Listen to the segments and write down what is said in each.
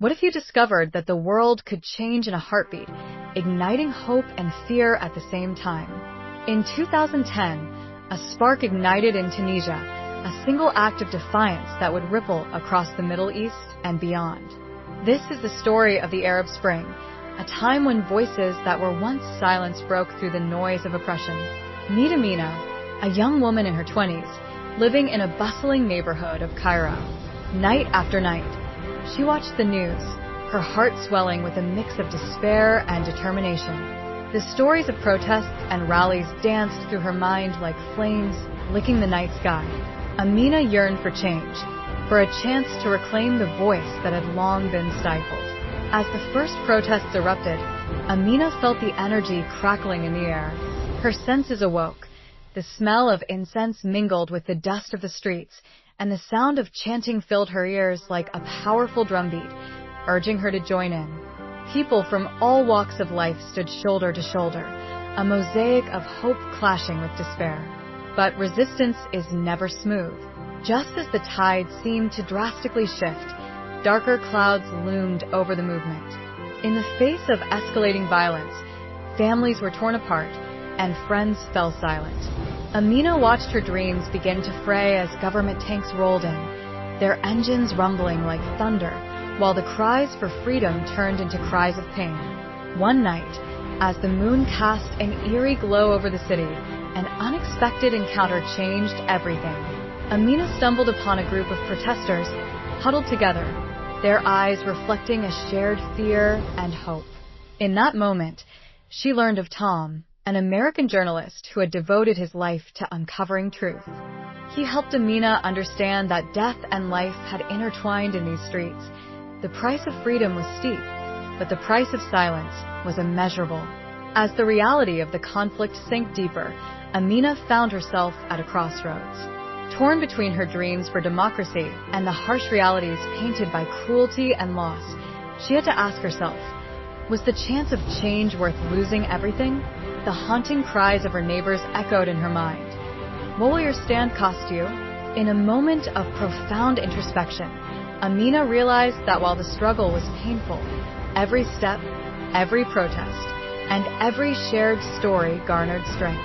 What if you discovered that the world could change in a heartbeat, igniting hope and fear at the same time? In 2010, a spark ignited in Tunisia, a single act of defiance that would ripple across the Middle East and beyond. This is the story of the Arab Spring, a time when voices that were once silenced broke through the noise of oppression. Meet Amina, a young woman in her 20s, living in a bustling neighborhood of Cairo. Night after night, she watched the news, her heart swelling with a mix of despair and determination. The stories of protests and rallies danced through her mind like flames licking the night sky. Amina yearned for change, for a chance to reclaim the voice that had long been stifled. As the first protests erupted, Amina felt the energy crackling in the air. Her senses awoke. The smell of incense mingled with the dust of the streets, and the sound of chanting filled her ears like a powerful drumbeat, urging her to join in. People from all walks of life stood shoulder to shoulder, a mosaic of hope clashing with despair. But resistance is never smooth. Just as the tide seemed to drastically shift, darker clouds loomed over the movement. In the face of escalating violence, families were torn apart, and friends fell silent. Amina watched her dreams begin to fray as government tanks rolled in, their engines rumbling like thunder, while the cries for freedom turned into cries of pain. One night, as the moon cast an eerie glow over the city, an unexpected encounter changed everything. Amina stumbled upon a group of protesters huddled together, their eyes reflecting a shared fear and hope. In that moment, she learned of Tom, an American journalist who had devoted his life to uncovering truth. He helped Amina understand that death and life had intertwined in these streets. The price of freedom was steep, but the price of silence was immeasurable. As the reality of the conflict sank deeper, Amina found herself at a crossroads. Torn between her dreams for democracy and the harsh realities painted by cruelty and loss, she had to ask herself, was the chance of change worth losing everything? The haunting cries of her neighbors echoed in her mind. What will your stand cost you? In a moment of profound introspection, Amina realized that while the struggle was painful, every step, every protest, and every shared story garnered strength.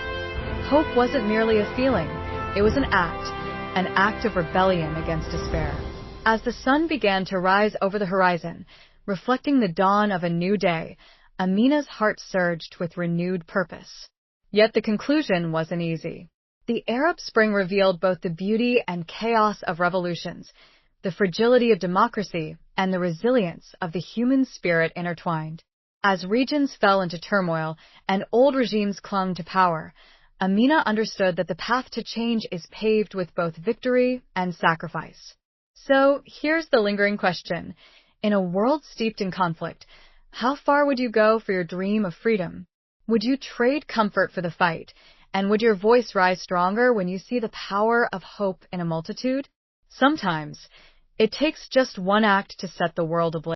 Hope wasn't merely a feeling, it was an act of rebellion against despair. As the sun began to rise over the horizon, reflecting the dawn of a new day, Amina's heart surged with renewed purpose. Yet the conclusion wasn't easy. The Arab Spring revealed both the beauty and chaos of revolutions, the fragility of democracy, and the resilience of the human spirit intertwined. As regions fell into turmoil and old regimes clung to power, Amina understood that the path to change is paved with both victory and sacrifice. So, here's the lingering question. In a world steeped in conflict, how far would you go for your dream of freedom? Would you trade comfort for the fight? And would your voice rise stronger when you see the power of hope in a multitude? Sometimes, it takes just one act to set the world ablaze.